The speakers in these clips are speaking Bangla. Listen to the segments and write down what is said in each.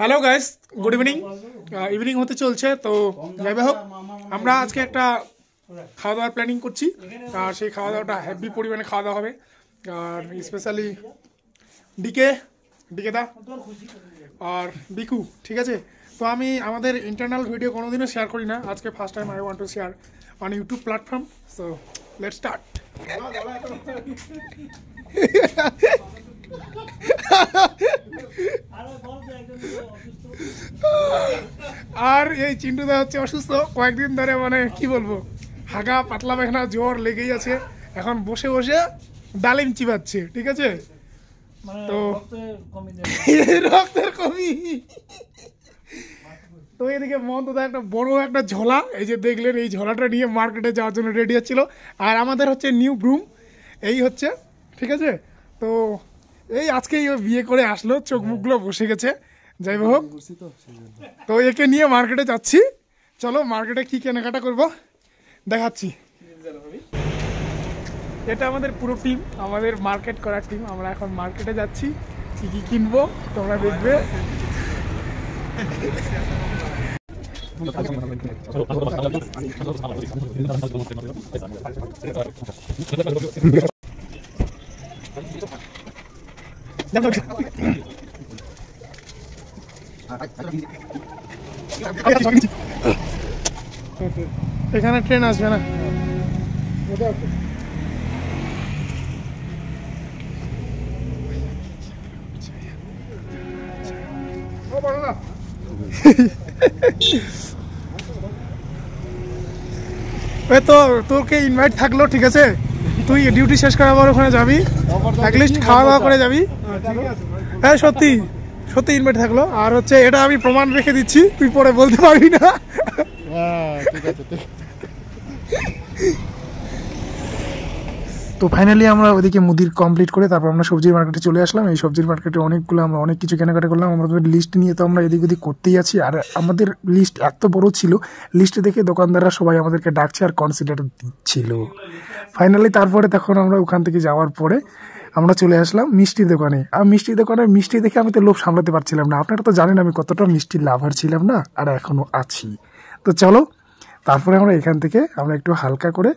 Hello guys, good evening. Evening হতে চলছে, তো যাই হোক আমরা আজকে একটা খাওয়া দাওয়ার প্ল্যানিং করছি। আর সেই খাওয়া দাওয়াটা হেভি পরিমাণে খাওয়া দাওয়া হবে। আর স্পেশালি ডিকেদা আর বিকু, ঠিক আছে? তো আমি আমাদের ইন্টারনাল ভিডিও কোনোদিনও শেয়ার করি না, আজকে first time I want to share on YouTube platform. So let's start. আর এই চিন্টুদা হচ্ছে অসুস্থ কয়েকদিন ধরে, মানে কি বলবো, হাগা পাতলা পায়খানা জ্বর লেগেই আছে। এখন বসে বসে ডালিম চিবাচ্ছে, ঠিক আছে? তো রক্তের কমি। তো এদিকে মন্তদা একটা বড় একটা ঝোলা, এই যে দেখলেন, এই ঝোলাটা নিয়ে মার্কেটে যাওয়ার জন্য রেডি হচ্ছিল। আর আমাদের হচ্ছে নিউ ব্রুম, এই হচ্ছে, ঠিক আছে? তো এই আজকেই বিয়ে করে আসলো, চোখ মুখগুলো বসে গেছে। যাই হোক, তো একে নিয়ে মার্কেটে যাচ্ছি। চলো মার্কেটে কি কেনাকাটা করব দেখাচ্ছি। এটা আমাদের পুরো টিম, আমাদের মার্কেট করার টিম। আমরা এখন মার্কেটে যাচ্ছি, কি কি কিনবো তোমরা দেখবে। এখানে ট্রেন আসবে না। তো তোকে ইনভাইট থাকলো, ঠিক আছে? তুই ডিউটি শেষ করার পর ওখানে যাবি, অ্যাটলিস্ট খাওয়া দাওয়া করে যাবি। হ্যাঁ, সত্যি সত্যি ইনভাইট থাকলো। আর হচ্ছে এটা আমি প্রমাণ রেখে দিচ্ছি, তুই পরে বলতে পারবি না। তো ফাইনালি আমরা ওইদিকে মুদির কমপ্লিট করে তারপর আমরা সবজির মার্কেটে চলে আসলাম। এই সবজির মার্কেটে আমরা অনেক কিছু কেনাকাটা করলাম। আমাদের লিস্ট নিয়ে তো আমরা এদিক ওদিক করতেই আছি। আর আমাদের লিস্ট এত বড় ছিল, লিস্ট দেখে দোকানদাররা সবাই আমাদেরকে ডাকছে আর কনসিডার দিচ্ছিল। ফাইনালি তারপরে তখন আমরা ওখান থেকে যাওয়ার পরে আমরা চলে আসলাম মিষ্টির দোকানে। আর মিষ্টির দোকানে মিষ্টি দেখে আমি তো লোভ সামলাতে পারছিলাম না। আপনারা তো জানেন আমি কতটা মিষ্টির লাভার ছিলাম না, আর এখনও আছি। তো চলো তারপরে আমরা এখান থেকে আমরা একটু হালকা করে,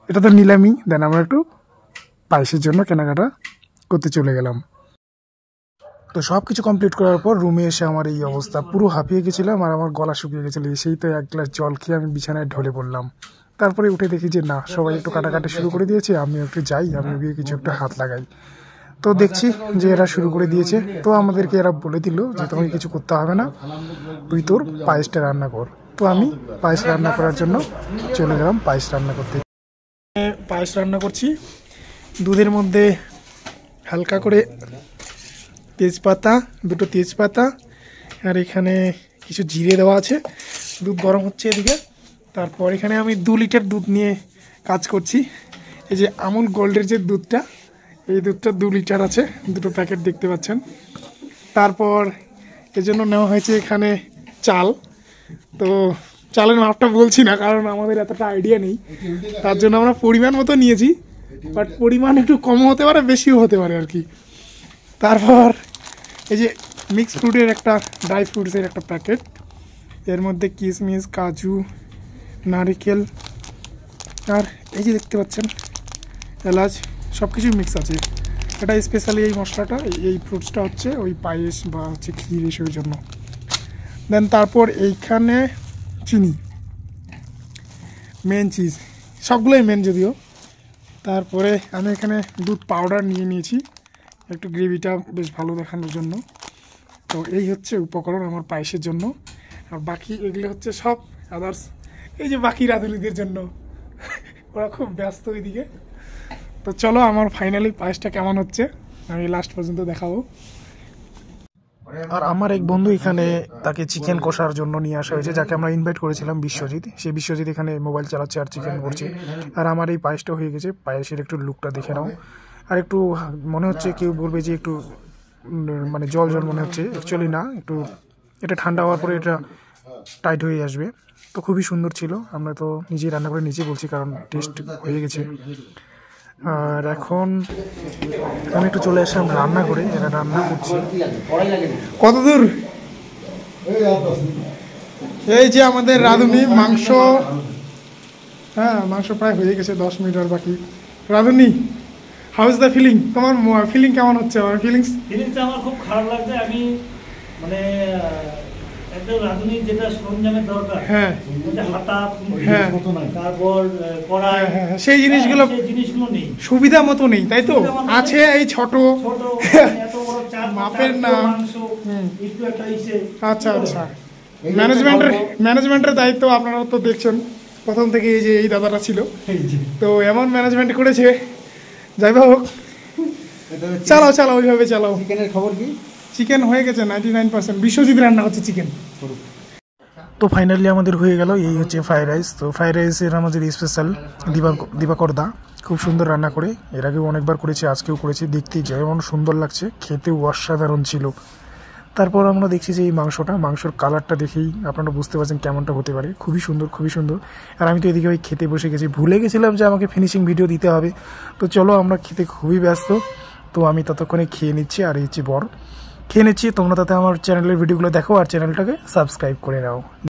এটা তো নিলামই, দেন আমরা একটু পায়েসের জন্য কেনাকাটা করতে চলে গেলাম। তো সব কিছু কমপ্লিট করার পর রুমে এসে আমার এই অবস্থা, পুরো হাঁপিয়ে গেছিলাম আর আমার গলা শুকিয়ে গেছিলো। সেই তো এক গ্লাস জল খেয়ে আমি বিছানায় ঢলে পড়লাম। তারপরে উঠে দেখি যে না, সবাই একটু কাটাকাটি শুরু করে দিয়েছে, আমি একটু যাই, আমি গিয়ে কিছু একটা হাত লাগাই। তো দেখছি যে এরা শুরু করে দিয়েছে। তো আমাদেরকে এরা বলে দিল যে তোমাকে কিছু করতে হবে না, তুই তোর পায়েসটা রান্না কর। তো আমি পায়েস রান্না করার জন্য চলে গেলাম পায়েস রান্না করতে। পায়েস রান্না করছি, দুধের মধ্যে হালকা করে তেজপাতা, দুটো তেজপাতা, আর এখানে কিছু জিরে দেওয়া আছে। দুধ গরম হচ্ছে এদিকে। তারপর এখানে আমি 2 লিটার দুধ নিয়ে কাজ করছি। এই যে আমুল গোল্ডের যে দুধটা, এই দুধটা 2 লিটার আছে, দুটো প্যাকেট দেখতে পাচ্ছেন। তারপর এজন্য নেওয়া হয়েছে এখানে চাল। তো চালের মাপটা বলছি না, কারণ আমাদের এতটা আইডিয়া নেই, তার জন্য আমরা পরিমাণ মতো নিয়েছি। বাট পরিমাণ একটু কমও হতে পারে, বেশিও হতে পারে আর কি। তারপর এই যে মিক্স ফ্রুটের একটা, ড্রাই ফ্রুটসের একটা প্যাকেট, এর মধ্যে কিশমিশ, কাজু, নারিকেল, আর এই যে দেখতে পাচ্ছেন এলাচ, সব কিছুই মিক্স আছে। এটা স্পেশালি এই মশলাটা, এই ফ্রুটসটা হচ্ছে ওই পায়েস বা হচ্ছে ক্ষীর এসবের জন্য। দেন তারপর এইখানে চিনি, মেন চিজ, সবগুলোই মেন যদিও। তারপরে আমি এখানে দুধ পাউডার নিয়ে নিয়েছি একটু গ্রেভিটা বেশ ভালো দেখানোর জন্য। তো এই হচ্ছে উপকরণ আমার পায়েসের জন্য। আর বাকি এগুলো হচ্ছে সব আদার্স, এই যে বাকি রাঁধুনিদের জন্য, ওরা খুব ব্যস্ত ওইদিকে। তো চলো আমার ফাইনালি পায়েসটা কেমন হচ্ছে আমি লাস্ট পর্যন্ত দেখাবো। আর আমার এক বন্ধু এখানে, তাকে চিকেন কষার জন্য নিয়ে আসা হয়েছে, যাকে আমরা ইনভাইট করেছিলাম, বিশ্বজিৎ। সেই বিশ্বজিৎ এখানে মোবাইল চালাচ্ছে আর চিকেন করছে। আর আমার এই পায়েসটা হয়ে গেছে। পায়েসের একটু লুকটা দেখে নাও। আর একটু মনে হচ্ছে, কেউ বলবে যে একটু মানে জল জল মনে হচ্ছে, অ্যাকচুয়ালি না, একটু এটা ঠান্ডা হওয়ার পরে এটা টাইট হয়ে আসবে। তো খুবই সুন্দর ছিল। আমরা তো নিজেই রান্না করে নিজেই বলছি, কারণ টেস্ট হয়ে গেছে। আর এখন আমি একটু চলে আসলাম রান্না করে, এটা রান্না করছি। কত দূর এই যে আমাদের রাঁধুনি মাংস, হ্যাঁ মাংস প্রায় হয়ে গেছে, 10 মিনিট আর বাকি। রাঁধুনি, হাউ ইজ দ্য ফিলিং? তোমার ফিলিং কেমন হচ্ছে? আমার ফিলিংটা আমার খুব খারাপ লাগছে। আমি মানে একটা রাঁধুনি যেটা সরঞ্জামের দরকার, হ্যাঁ হাতা, হ্যাঁ তারপর কড়াই, সেই জিনিসগুলো নেই, সুবিধা মতো নেই, তাই তো? আছে এই ছোট এত বড় চার মাপের না। মাংস একটু একটা ইসে। আচ্ছা আচ্ছা, ম্যানেজমেন্টের দায়িত্ব আপনারা তো দেখছেন প্রথম থেকে, এই যে এই দাদাটা ছিল, তো এমন ম্যানেজমেন্ট করেছে। যাই হোক, চালাও চালাও ওইভাবে চালাও। চিকেনের খবর কি? চিকেন হয়ে গেছে 99%, বিশ্বজিৎ রান্না হচ্ছে চিকেন। তো ফাইনালি আমাদের হয়ে গেল, এই হচ্ছে ফ্রাইড রাইস। তো ফ্রাইড রাইসের আমাদের স্পেশাল দিবাকর দা খুব সুন্দর রান্না করে, এর আগেও অনেকবার করেছি, আজকেও করেছি। দেখতেই যেমন সুন্দর লাগছে, খেতেও অসাধারণ ছিল। তারপর আমরা দেখছি যে এই মাংসর কালারটা দেখেই আপনারা বুঝতে পারছেন কেমনটা হতে পারে। খুবই সুন্দর, খুবই সুন্দর। আর আমি তো এদিকে ওই খেতে বসে গেছি, ভুলে গেছিলাম যে আমাকে ফিনিশিং ভিডিও দিতে হবে। তো চলো, আমরা খেতে খুবই ব্যস্ত, তো আমি ততক্ষণে খেয়ে নিচ্ছি। আর এই হচ্ছে খেয়ে নিচ্ছি। তোমরা তাতে আমার চ্যানেলের ভিডিওগুলো দেখো আর চ্যানেলটাকে সাবস্ক্রাইব করে নাও।